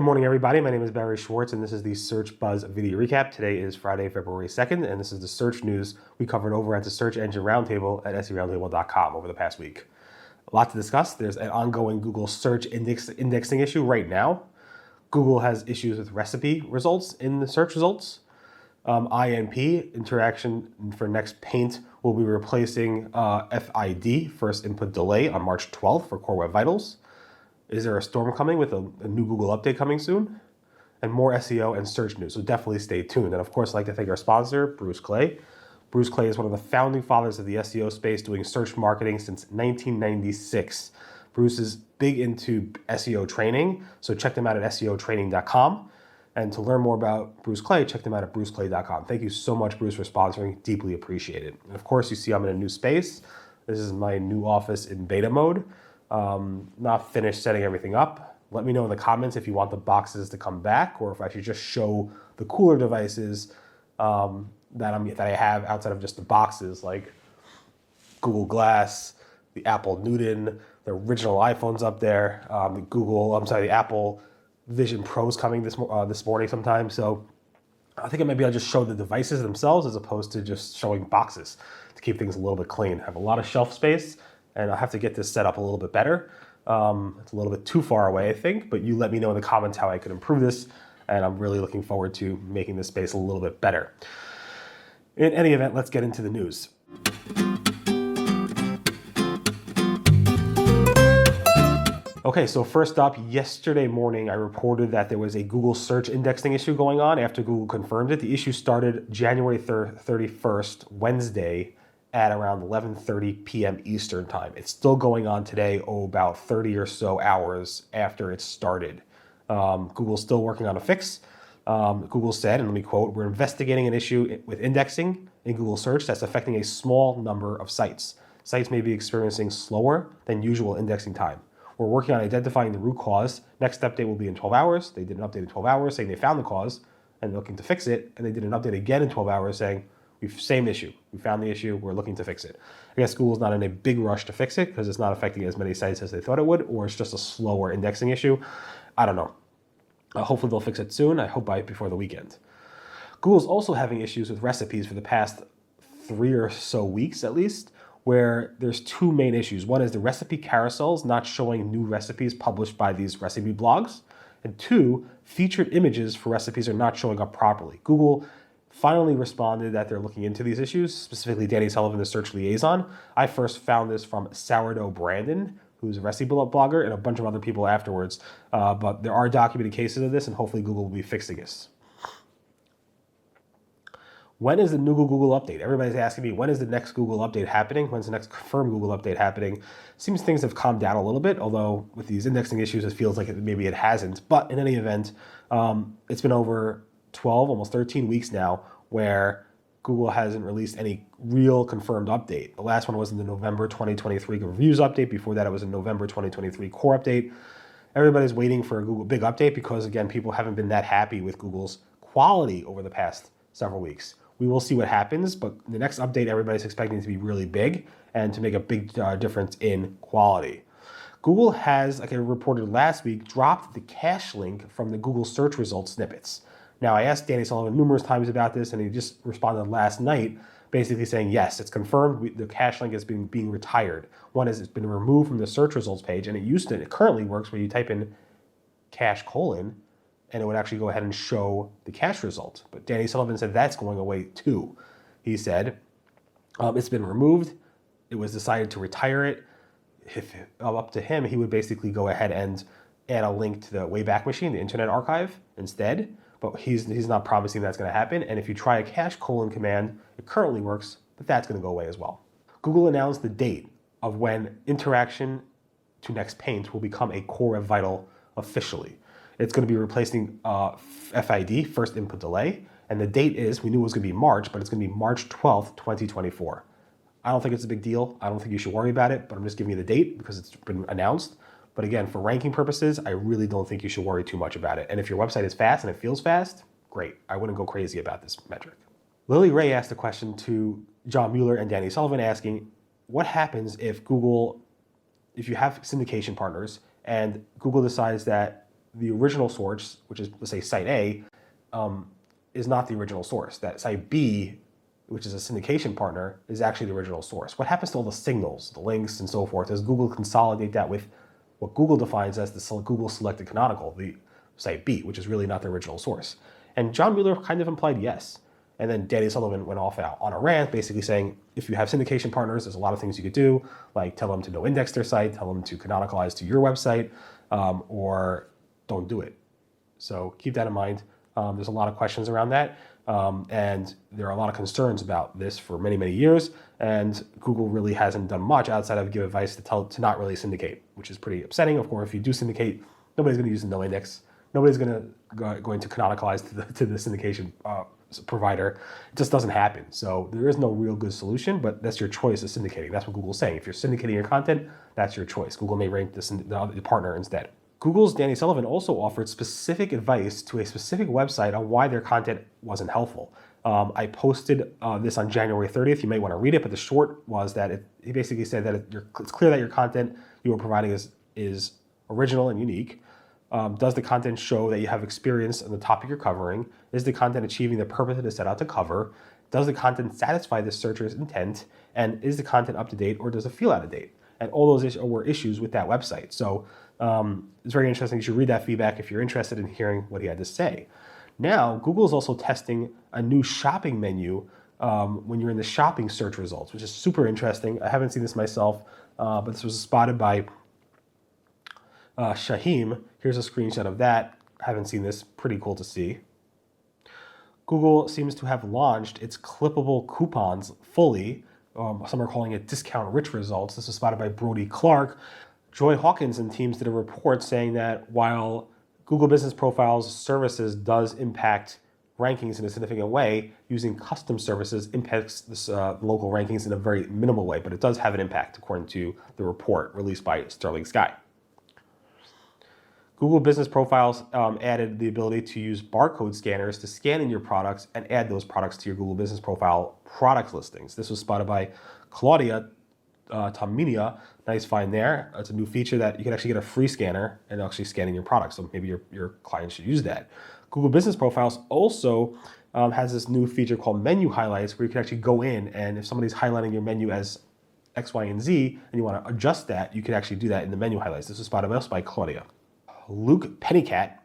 Good morning, everybody. My name is Barry Schwartz, and this is the Search Buzz video recap. Today is Friday, February 2nd, and this is the search news we covered over at the Search Engine Roundtable at seroundtable.com over the past week. A lot to discuss. There's an ongoing Google search indexing issue right now. Google has issues with recipe results in the search results. INP, interaction for next paint, will be replacing FID, first input delay, on March 12th for Core Web Vitals. Is there a storm coming with a new Google update coming soon? And more SEO and search news, so definitely stay tuned. And of course, I'd like to thank our sponsor, Bruce Clay. Bruce Clay is one of the founding fathers of the SEO space, doing search marketing since 1996. Bruce is big into SEO training, so check them out at seotraining.com. And to learn more about Bruce Clay, check them out at bruceclay.com. Thank you so much, Bruce, for sponsoring. Deeply appreciate it. And of course, you see I'm in a new space. This is my new office in beta mode. Not finished setting everything up. Let me know in the comments if you want the boxes to come back, or if I should just show the cooler devices that I have outside of just the boxes, like Google Glass, the Apple Newton, the original iPhone's up there, the Apple Vision Pro's coming this morning sometime. So I think maybe I'll just show the devices themselves as opposed to just showing boxes to keep things a little bit clean. I have a lot of shelf space, and I'll have to get this set up a little bit better. It's a little bit too far away, I think, but you let me know in the comments how I could improve this, and I'm really looking forward to making this space a little bit better. In any event, let's get into the news. Okay, so first up, yesterday morning, I reported that there was a Google search indexing issue going on after Google confirmed it. The issue started January 31st, Wednesday, at around 11:30 p.m. Eastern time. It's still going on today, about 30 or so hours after it started. Google's still working on a fix. Google said, and let me quote, "We're investigating an issue with indexing in Google search that's affecting a small number of sites. Sites may be experiencing slower than usual indexing time. We're working on identifying the root cause. Next update will be in 12 hours. They did an update in 12 hours saying they found the cause and looking to fix it. And they did an update again in 12 hours saying, same issue. We found the issue. We're looking to fix it." I guess Google's not in a big rush to fix it because it's not affecting as many sites as they thought it would, or it's just a slower indexing issue. I don't know. Hopefully they'll fix it soon. I hope before the weekend. Google's also having issues with recipes for the past 3 or so weeks at least, where there's two main issues. One is the recipe carousels not showing new recipes published by these recipe blogs. And two, featured images for recipes are not showing up properly. Google finally responded that they're looking into these issues, specifically Danny Sullivan, the search liaison. I first found this from Sourdough Brandon, who's a recipe blogger, and a bunch of other people afterwards. But there are documented cases of this, and hopefully Google will be fixing this. When is the new Google update? Everybody's asking me, when is the next Google update happening? When's the next confirmed Google update happening? Seems things have calmed down a little bit, although with these indexing issues, it feels like maybe it hasn't. But in any event, it's been over 12, almost 13 weeks now where Google hasn't released any real confirmed update. The last one was in the November 2023 reviews update. Before that, it was a November 2023 core update. Everybody's waiting for a Google big update because, again, people haven't been that happy with Google's quality over the past several weeks. We will see what happens, but the next update, everybody's expecting to be really big and to make a big difference in quality. Google has, like I reported last week, dropped the cache link from the Google search results snippets. Now, I asked Danny Sullivan numerous times about this, and he just responded last night, basically saying, yes, it's confirmed. The cache link has been being retired. One is it's been removed from the search results page, and it currently works where you type in cache : and it would actually go ahead and show the cache result. But Danny Sullivan said that's going away too. He said it's been removed. It was decided to retire it. If up to him, he would basically go ahead and add a link to the Wayback Machine, the Internet Archive, instead. But he's not promising that's going to happen. And if you try a cache : command, it currently works, but that's going to go away as well. Google announced the date of when interaction to next paint will become a Core Web Vital officially. It's going to be replacing FID, first input delay. And the date is, we knew it was going to be March, but it's going to be March 12th, 2024. I don't think it's a big deal. I don't think you should worry about it, but I'm just giving you the date because it's been announced. But again, for ranking purposes, I really don't think you should worry too much about it. And if your website is fast and it feels fast, great. I wouldn't go crazy about this metric. Lily Ray asked a question to John Mueller and Danny Sullivan asking, what happens if you have syndication partners and Google decides that the original source, which is, let's say, site A, is not the original source. That site B, which is a syndication partner, is actually the original source. What happens to all the signals, the links, and so forth? Does Google consolidate that with what Google defines as the Google selected canonical, the site B, which is really not the original source? And John Mueller kind of implied yes. And then Danny Sullivan went off on a rant, basically saying, if you have syndication partners, there's a lot of things you could do, like tell them to no index their site, tell them to canonicalize to your website, or don't do it. So keep that in mind. There's a lot of questions around that. And there are a lot of concerns about this for many, many years. And Google really hasn't done much outside of give advice to not really syndicate, which is pretty upsetting. Of course, if you do syndicate, nobody's going to use the no index. Nobody's going to canonicalize to the syndication provider. It just doesn't happen. So there is no real good solution, but that's your choice of syndicating. That's what Google's saying. If you're syndicating your content, that's your choice. Google may rank the partner instead. Google's Danny Sullivan also offered specific advice to a specific website on why their content wasn't helpful. I posted this on January 30th. You may want to read it, but the short was that he basically said that it's clear that your content you are providing is original and unique. Does the content show that you have experience on the topic you're covering? Is the content achieving the purpose it is set out to cover? Does the content satisfy the searcher's intent? And is the content up to date or does it feel out of date? And all those were issues with that website. So it's very interesting. You should read that feedback if you're interested in hearing what he had to say. Now, Google is also testing a new shopping menu when you're in the shopping search results, which is super interesting. I haven't seen this myself, but this was spotted by Shahim. Here's a screenshot of that. I haven't seen this. Pretty cool to see. Google seems to have launched its clippable coupons fully. Some are calling it discount rich results. This was spotted by Brody Clark. Joy Hawkins and teams did a report saying that while Google Business Profiles services does impact rankings in a significant way, using custom services impacts this, local rankings in a very minimal way, but it does have an impact according to the report released by Sterling Sky. Google Business Profiles added the ability to use barcode scanners to scan in your products and add those products to your Google Business Profile product listings. This was spotted by Claudia Tominia. Nice find there. It's a new feature that you can actually get a free scanner and actually scanning your products. So maybe your client should use that. Google Business Profiles also has this new feature called menu highlights where you can actually go in and if somebody's highlighting your menu as X, Y, and Z and you want to adjust that, you can actually do that in the menu highlights. This was spotted also by Claudia. Luke Pennycat,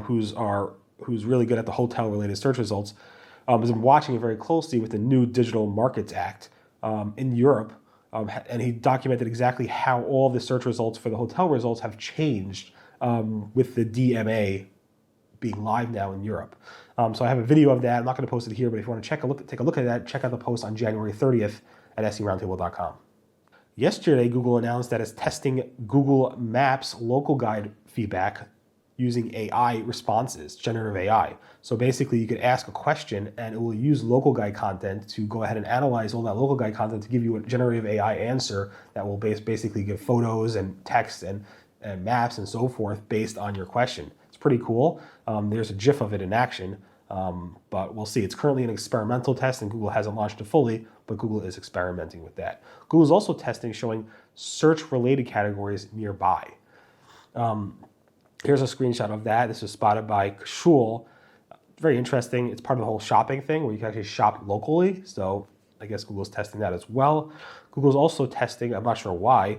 who's really good at the hotel-related search results, has been watching it very closely with the new Digital Markets Act in Europe, and he documented exactly how all the search results for the hotel results have changed with the DMA being live now in Europe. So I have a video of that. I'm not going to post it here, but if you want to take a look at that, check out the post on January 30th at seroundtable.com. Yesterday, Google announced that it's testing Google Maps local guide feedback using AI responses, generative AI. So basically, you could ask a question and it will use local guide content to go ahead and analyze all that local guide content to give you a generative AI answer that will basically give photos and text and maps and so forth based on your question. It's pretty cool. There's a GIF of it in action, but we'll see. It's currently an experimental test and Google hasn't launched it fully, but Google is experimenting with that. Google's also testing showing search-related categories nearby. Here's a screenshot of that. This was spotted by Kashul. Very interesting. It's part of the whole shopping thing where you can actually shop locally. So I guess Google's testing that as well. Google's also testing, I'm not sure why,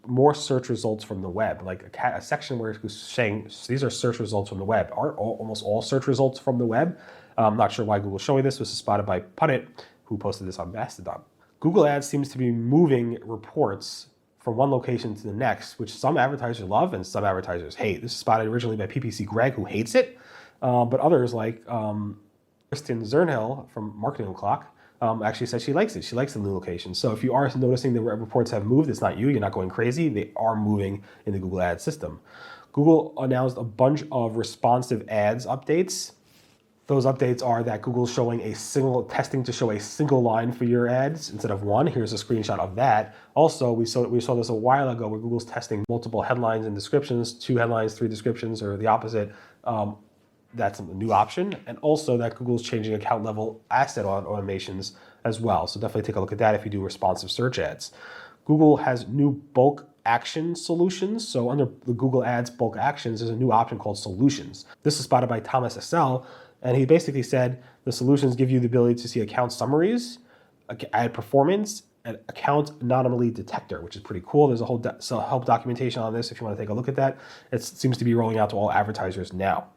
more search results from the web, like a section where it's saying these are search results from the web. Aren't almost all search results from the web? I'm not sure why Google's showing this. This was spotted by Punnett, who posted this on Mastodon. Google Ads seems to be moving reports from one location to the next, which some advertisers love and some advertisers hate. This is spotted originally by PPC Greg, who hates it, but others like Kristen Zernhill from Marketing O'Clock actually said she likes it. She likes the new location. So if you are noticing the reports have moved, it's not you. You're not going crazy. They are moving in the Google Ads system. Google announced a bunch of responsive ads updates. Those updates are that Google's showing testing to show a single line for your ads instead of one. Here's a screenshot of that. Also, we saw this a while ago where Google's testing multiple headlines and descriptions, 2 headlines, 3 descriptions, or the opposite. That's a new option. And also that Google's changing account level asset automations as well. So definitely take a look at that if you do responsive search ads. Google has new bulk action solutions. So under the Google Ads bulk actions, there's a new option called solutions. This was spotted by Thomas Essel, and he basically said the solutions give you the ability to see account summaries, ad performance, and account anomaly detector, which is pretty cool. There's a whole help documentation on this if you want to take a look at that. It seems to be rolling out to all advertisers now.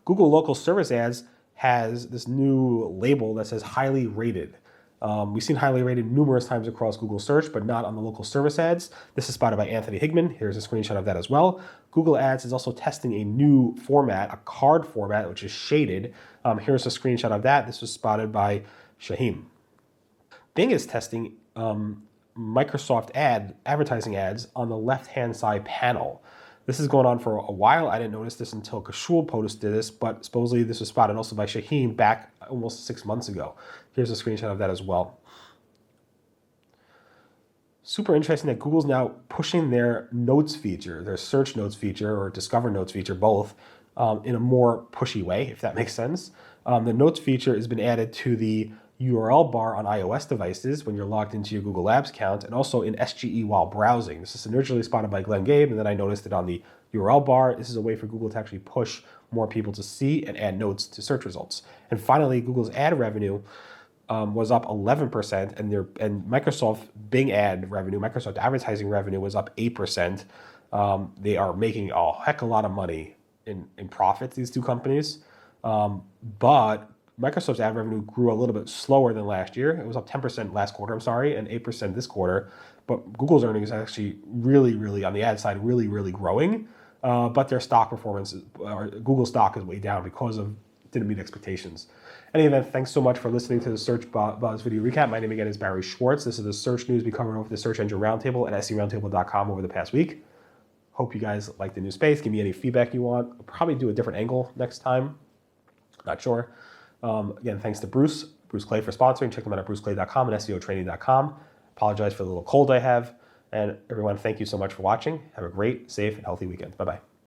Google Local Service Ads has this new label that says highly rated. We've seen highly rated numerous times across Google search, but not on the local service ads. This is spotted by Anthony Higman. Here's a screenshot of that as well. Google Ads is also testing a new format, a card format, which is shaded. Here's a screenshot of that. This was spotted by Shaheen. Bing is testing Microsoft advertising ads on the left-hand side panel. This has gone on for a while. I didn't notice this until Kashul posted this, but supposedly this was spotted also by Shaheen back almost 6 months ago. Here's a screenshot of that as well. Super interesting that Google's now pushing their notes feature, their search notes feature or discover notes feature, both in a more pushy way, if that makes sense. The notes feature has been added to the URL bar on iOS devices when you're logged into your Google Labs account, and also in SGE while browsing. This is initially spotted by Glenn Gabe, and then I noticed it on the URL bar. This is a way for Google to actually push more people to see and add notes to search results. And finally, Google's ad revenue was up 11%, and Microsoft Bing ad revenue, Microsoft advertising revenue was up 8%. They are making a heck of a lot of money in profits, these two companies, but Microsoft's ad revenue grew a little bit slower than last year. It was up 10% last quarter, and 8% this quarter. But Google's earnings are actually really, on the ad side, really growing. But their stock performance, or Google stock is way down because of didn't meet expectations. In any event, thanks so much for listening to the Search Buzz video recap. My name again is Barry Schwartz. This is the search news we covered over the Search Engine Roundtable at seroundtable.com over the past week. Hope you guys like the new space. Give me any feedback you want. I'll probably do a different angle next time. Not sure. Again, thanks to Bruce Clay for sponsoring. Check them out at bruceclay.com and seotraining.com. Apologize for the little cold I have. And everyone, thank you so much for watching. Have a great, safe, and healthy weekend. Bye-bye.